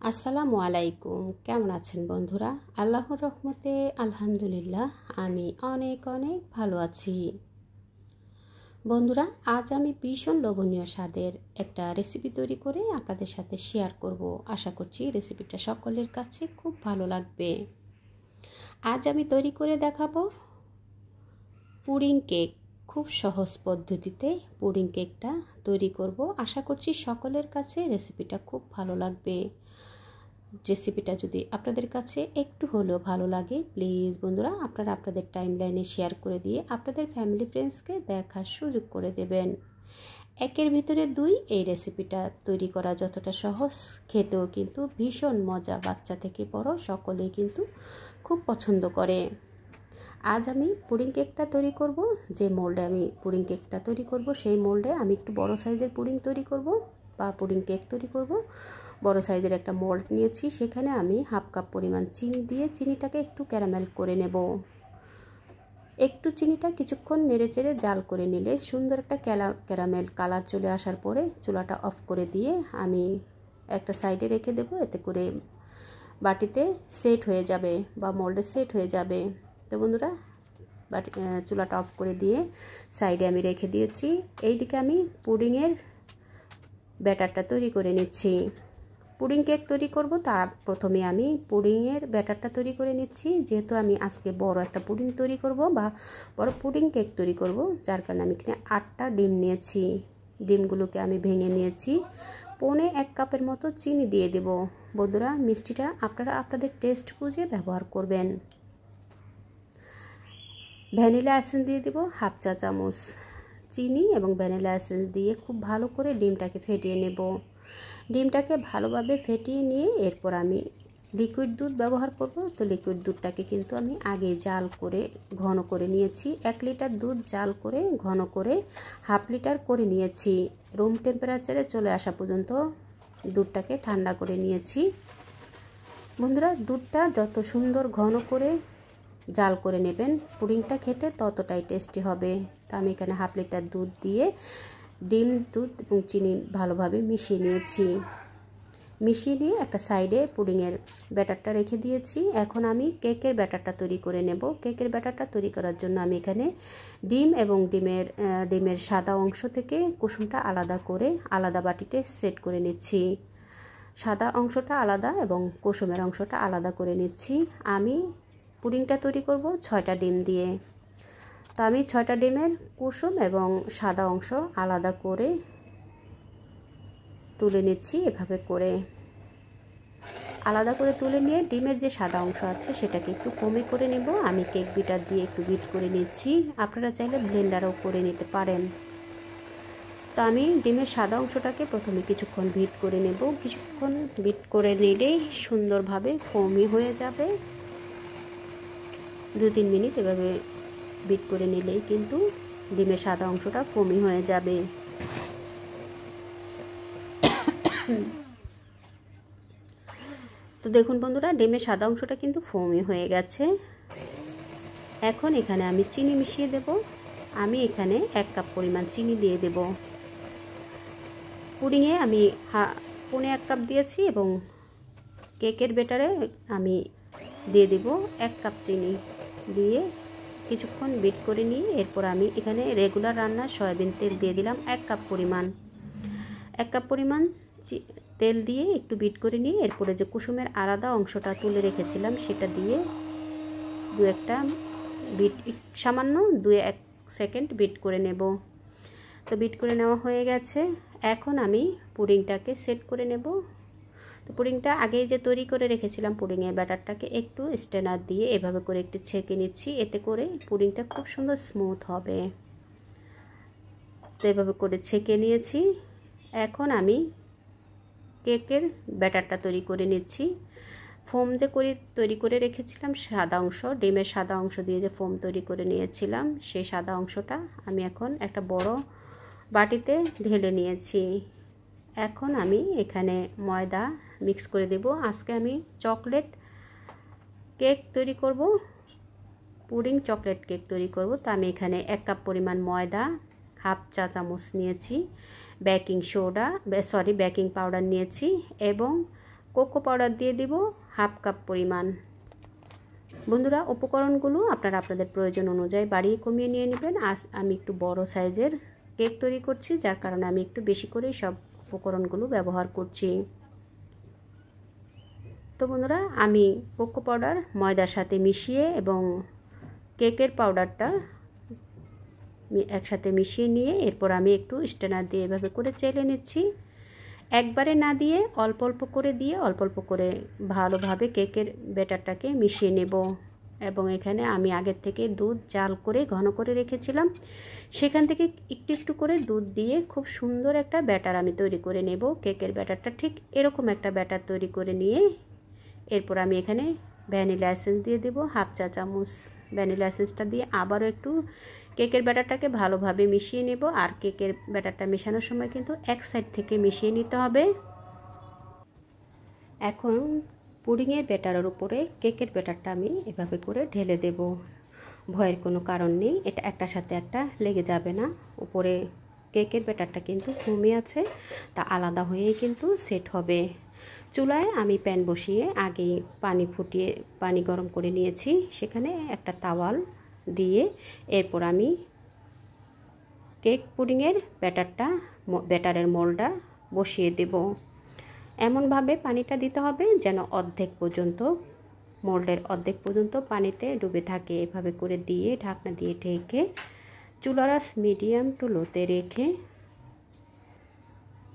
আসসালামু আলাইকুম। কেমন আছেন বন্ধুরা? আল্লাহর রহমতে আলহামদুলিল্লাহ আমি অনেক ভালো আছি। বন্ধুরা, আজ আমি ভীষণ লোভনীয় স্বাদের একটা রেসিপি তৈরি করে আপনাদের সাথে শেয়ার করব। আশা করছি রেসিপিটা সকলের কাছে খুব ভালো লাগবে। আজ আমি তৈরি করে দেখাবো পুডিং কেক। খুব সহজ পদ্ধতিতে পুডিং কেকটা তৈরি করব। আশা করছি সকলের কাছে রেসিপিটা খুব ভালো লাগবে। রেসিপিটা যদি আপনাদের কাছে একটু হলেও ভালো লাগে, প্লিজ বন্ধুরা আপনারা আপনাদের টাইমলাইনে শেয়ার করে দিয়ে আপনাদের ফ্যামিলি ফ্রেন্ডসকে দেখার সুযোগ করে দেবেন। একের ভিতরে দুই, এই রেসিপিটা তৈরি করা যতটা সহজ, খেতেও কিন্তু ভীষণ মজা। বাচ্চা থেকে বড় সকলেই কিন্তু খুব পছন্দ করে। আজ আমি পুডিং কেকটা তৈরি করব। যে মোল্ডে আমি পুডিং কেকটা তৈরি করব সেই মোল্ডে আমি একটু বড় সাইজের পুডিং তৈরি করব বা পুডিং কেক তৈরি করব। বড় সাইজের একটা মোল্ড নিয়েছি, সেখানে আমি হাফ কাপ পরিমাণ চিনি দিয়ে চিনিটাকে একটু ক্যারামেল করে নেব। একটু চিনিটা কিছুক্ষণ নেড়েচেড়ে জাল করে নিলে সুন্দর একটা ক্যারামেল কালার চলে আসার পরে চুলাটা অফ করে দিয়ে আমি একটা সাইডে রেখে দেব। এতে করে বাটিতে সেট হয়ে যাবে বা মোল্ডে সেট হয়ে যাবে। তো বন্ধুরা, চুলাটা অফ করে দিয়ে সাইডে আমি রেখে দিয়েছি। এইদিকে আমি পুডিংয়ের ব্যাটারটা তৈরি করে নিচ্ছি। পুডিং কেক তৈরি করব, তার প্রথমে আমি পুডিংয়ের ব্যাটারটা তৈরি করে নিচ্ছি। যেহেতু আমি আজকে বড় একটা পুডিং তৈরি করব বা বড় পুডিং কেক তৈরি করব, যার কারণে আমি এখানে 8টা ডিম নিয়েছি। ডিমগুলোকে আমি ভেঙে নিয়েছি। 1.25 কাপের মতো চিনি দিয়ে দেব। বন্ধুরা, মিষ্টিটা আপনারা আপনাদের টেস্ট বুঝে ব্যবহার করবেন। ভ্যানিলা এসেন্স দিয়ে দেব হাফ চা চামচ। চিনি এবং ভ্যানিলা এসেন্স দিয়ে খুব ভালো করে ডিমটাকে ফেটিয়ে নেব। ডিমটাকে ভালোভাবে ফেটিয়ে নিয়ে এরপর আমি লিকুইড দুধ ব্যবহার করব। তো লিকুইড দুধটাকে কিন্তু আমি আগে জাল করে ঘন করে নিয়েছি। 1 লিটার দুধ জাল করে ঘন করে হাফ লিটার করে নিয়েছি। রুম টেম্পারেচারে চলে আসা পর্যন্ত দুধটাকে ঠান্ডা করে নিয়েছি। বন্ধুরা, দুধটা যত সুন্দর ঘন করে জাল করে নেবেন, পুডিংটা খেতে ততটাই টেস্টি হবে। তো আমি এখানে হাফ লিটার দুধ দিয়ে ডিম, দুধ এবং চিনি ভালোভাবে মিশিয়ে নিয়েছি। মিশিয়ে নিয়ে একটা সাইডে পুডিংয়ের ব্যাটারটা রেখে দিয়েছি। এখন আমি কেকের ব্যাটারটা তৈরি করে নেব। কেকের ব্যাটারটা তৈরি করার জন্য আমি এখানে ডিম এবং ডিমের সাদা অংশ থেকে কুসুমটা আলাদা করে আলাদা বাটিতে সেট করে নিচ্ছি। সাদা অংশটা আলাদা এবং কুসুমের অংশটা আলাদা করে নিচ্ছি। আমি পুডিংটা তৈরি করব 6টা ডিম দিয়ে। তো আমি 6টা ডিমের কুসুম এবং সাদা অংশ আলাদা করে তুলে নিচ্ছি। এভাবে করে আলাদা করে তুলে নিয়ে ডিমের যে সাদা অংশ আছে সেটাকে একটু কমে করে নেব। আমি কেক বিটার দিয়ে একটু বিট করে নিচ্ছি। আপনারা চাইলে ব্লেন্ডারও করে নিতে পারেন। তো আমি ডিমের সাদা অংশটাকে প্রথমে কিছুক্ষণ বিট করে নেব। কিছুক্ষণ বিট করে নিলেই সুন্দরভাবে ফোমি হয়ে যাবে। 2-3 মিনিট এভাবে বিট করে নিলেই কিন্তু ডিমের সাদা অংশটা ফোমি হয়ে যাবে। তো দেখুন বন্ধুরা, ডিমের সাদা অংশটা কিন্তু ফোমি হয়ে গেছে। এখন এখানে আমি চিনি মিশিয়ে দেব। আমি এখানে 1 কাপ পরিমাণ চিনি দিয়ে দেব। পুডিংয়ে আমি 1.25 কাপ দিয়েছি এবং কেকের ব্যাটারে আমি দিয়ে দেব 1 কাপ চিনি দিয়ে কিছুক্ষণ বিট করে নিয়ে এরপর আমি এখানে রেগুলার রান্নার সয়াবিন তেল দিয়ে দিলাম 1 কাপ পরিমাণ। 1 কাপ পরিমাণ তেল দিয়ে একটু বিট করে নিয়ে এরপরে যে কুসুমের আলাদা অংশটা তুলে রেখেছিলাম সেটা দিয়ে সামান্য 2-1 সেকেন্ড বিট করে নেব। তো বিট করে নেওয়া হয়ে গেছে। এখন আমি পুডিংটাকে সেট করে নেব। তো পুডিংটা আগেই যে তৈরি করে রেখেছিলাম পুডিংয়ের ব্যাটারটাকে একটু স্ট্রেনার দিয়ে এভাবে করে একটু ছেঁকে নিচ্ছি। এতে করে পুডিংটা খুব সুন্দর স্মুথ হবে। তো এভাবে করে ছেঁকে নিয়েছি। এখন আমি কেকের ব্যাটারটা তৈরি করে নিচ্ছি। ফোম যে তৈরি করে রেখেছিলাম সাদা অংশ, ডিমের সাদা অংশ দিয়ে যে ফোম তৈরি করে নিয়েছিলাম, সেই সাদা অংশটা আমি এখন একটা বড় বাটিতে ঢেলে নিয়েছি। এখন আমি এখানে ময়দা মিক্স করে দেব। আজকে আমি চকলেট কেক তৈরি করব, পুডিং চকলেট কেক তৈরি করব। তো আমি এখানে 1 কাপ পরিমাণ ময়দা, হাফ চা চামচ নিয়েছি বেকিং পাউডার নিয়েছি এবং কোকো পাউডার দিয়ে দিব হাফ কাপ পরিমাণ। বন্ধুরা, উপকরণগুলো আপনারা আপনাদের প্রয়োজন অনুযায়ী বাড়িয়ে কমিয়ে নিয়ে নেবেন। আজ আমি একটু বড় সাইজের কেক তৈরি করছি, যার কারণে আমি একটু বেশি করে সব উপকরণগুলো ব্যবহার করছি। তো বন্ধুরা, আমি কোকো পাউডার ময়দার সাথে মিশিয়ে এবং কেকের পাউডারটা একসাথে মিশিয়ে নিয়ে এরপর আমি একটু স্ট্রেনার দিয়ে এভাবে করে চেলে নিচ্ছি। একবারে না দিয়ে অল্প অল্প করে দিয়ে অল্প অল্প করে ভালোভাবে কেকের ব্যাটারটাকে মিশিয়ে নেব। এবং এখানে আমি আগের থেকে দুধ জাল করে ঘন করে রেখেছিলাম, সেখান থেকে একটু একটু করে দুধ দিয়ে খুব সুন্দর একটা ব্যাটার আমি তৈরি করে নেব। কেকের ব্যাটারটা ঠিক এরকম একটা ব্যাটার তৈরি করে নিয়ে এরপর আমি এখানে ভ্যানিলা এসেন্স দিয়ে দেব হাফ চা চামচ। ভ্যানিলা এসেন্সটা দিয়ে আবারও একটু কেকের ব্যাটারটাকে ভালোভাবে মিশিয়ে নেব। আর কেকের ব্যাটারটা মেশানোর সময় কিন্তু এক সাইড থেকে মিশিয়ে নিতে হবে। এখন পুডিংয়ের ব্যাটারের উপরে কেকের ব্যাটারটা আমি এভাবে করে ঢেলে দেব। ভয়ের কোনো কারণ নেই, এটা একটার সাথে একটা লেগে যাবে না। উপরে কেকের ব্যাটারটা কিন্তু কমে আছে, তা আলাদা হয়েই কিন্তু সেট হবে। চুলায় আমি প্যান বসিয়ে আগেই পানি গরম করে নিয়েছি, সেখানে একটা তাওয়াল দিয়ে এরপর আমি কেক পুডিংয়ের ব্যাটারের মোল্ডটা বসিয়ে দেব। এমনভাবে পানিটা দিতে হবে যেন মোল্ডের অর্ধেক পর্যন্ত পানিতে ডুবে থাকে। এভাবে করে দিয়ে ঢাকনা দিয়ে ঢেকে চুলার আঁচ মিডিয়াম টু লোতে রেখে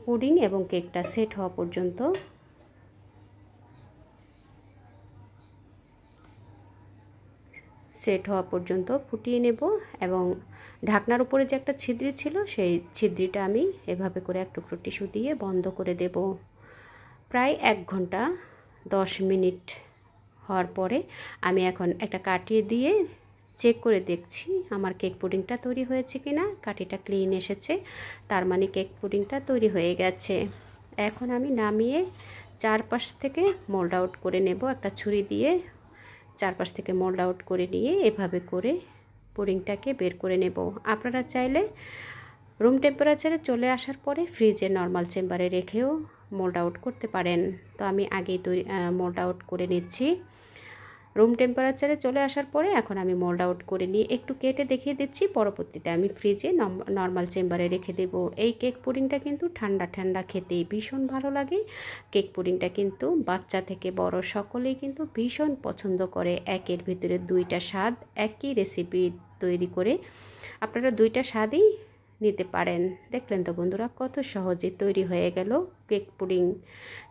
পুডিং এবং কেকটা সেট হওয়া পর্যন্ত ফুটিয়ে নেব। এবং ঢাকনার উপরে যে একটা ছিদ্রি ছিল, সেই ছিদ্রিটা আমি এভাবে করে এক টুকরো টিস্যু দিয়ে বন্ধ করে দেব। প্রায় 1 ঘন্টা 10 মিনিট হওয়ার পরে আমি এখন একটা কাঠি দিয়ে চেক করে দেখছি আমার কেক পুডিংটা তৈরি হয়েছে কিনা। কাঠিটা ক্লিন এসেছে, তার মানে কেক পুডিংটা তৈরি হয়ে গেছে। এখন আমি নামিয়ে চারপাশ থেকে মোল্ড আউট করে নেব। একটা ছুরি দিয়ে চারপাশ থেকে মোল্ড আউট করে নিয়ে এভাবে করে পুডিংটাকে বের করে নেব। আপনারা চাইলে রুম টেম্পারেচারে চলে আসার পরে ফ্রিজে নর্মাল চেম্বারে রেখেও মোল্ড আউট করতে পারেন। তো আমি আগেই মোল্ড আউট করে নিচ্ছি। রুম টেম্পারেচারে চলে আসার পরে এখন আমি মোল্ড আউট করে নিয়ে একটু কেটে দেখিয়ে দিচ্ছি, পরবর্তীতে আমি ফ্রিজে নর্মাল চেম্বারে রেখে দেব। এই কেক পুডিংটা কিন্তু ঠান্ডা ঠান্ডা খেতেই ভীষণ ভালো লাগে। কেক পুডিংটা কিন্তু বাচ্চা থেকে বড় সকলেই কিন্তু ভীষণ পছন্দ করে। একের ভিতরে 2টা স্বাদ, একই রেসিপি তৈরি করে আপনারা 2টা স্বাদই নিতে পারেন। দেখলেন তো বন্ধুরা, কত সহজে তৈরি হয়ে গেল cake pudding.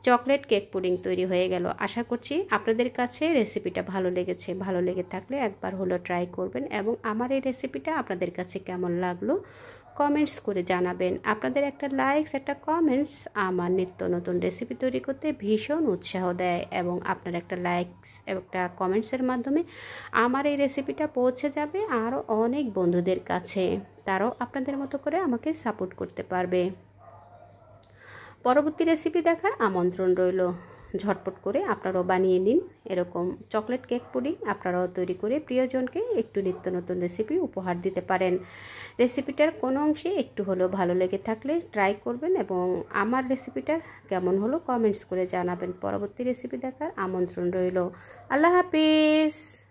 Chocolate cake pudding তৈরি হয়ে গেল। আশা করছি আপনাদের কাছে রেসিপিটা ভালো লেগেছে। ভালো লেগে থাকলে একবার হলো ট্রাই করবেন এবং আমার এই রেসিপিটা আপনাদের কাছে কেমন লাগলো কমেন্টস করে জানাবেন। আপনাদের একটা লাইকস, একটা কমেন্টস আমার নিত্য নতুন রেসিপি তৈরি করতে ভীষণ উৎসাহ দেয়। এবং আপনার একটা লাইকস, একটা কমেন্টসের মাধ্যমে আমার এই রেসিপিটা পৌঁছে যাবে আরও অনেক বন্ধুদের কাছে। তারাও আপনাদের মতো করে আমাকে সাপোর্ট করতে পারবে। পরবর্তী রেসিপি দেখার আমন্ত্রণ রইল। ঝটপট করে আপনারাও বানিয়ে নিন এরকম চকলেট কেক পুডিং। আপনারাও তৈরি করে প্রিয়জনকে একটু নিত্য নতুন রেসিপি উপহার দিতে পারেন। রেসিপিটার কোনো অংশে একটু হলেও ভালো লেগে থাকলে ট্রাই করবেন এবং আমার রেসিপিটা কেমন হলো কমেন্টস করে জানাবেন। পরবর্তী রেসিপি দেখার আমন্ত্রণ রইল। আল্লাহ হাফিজ।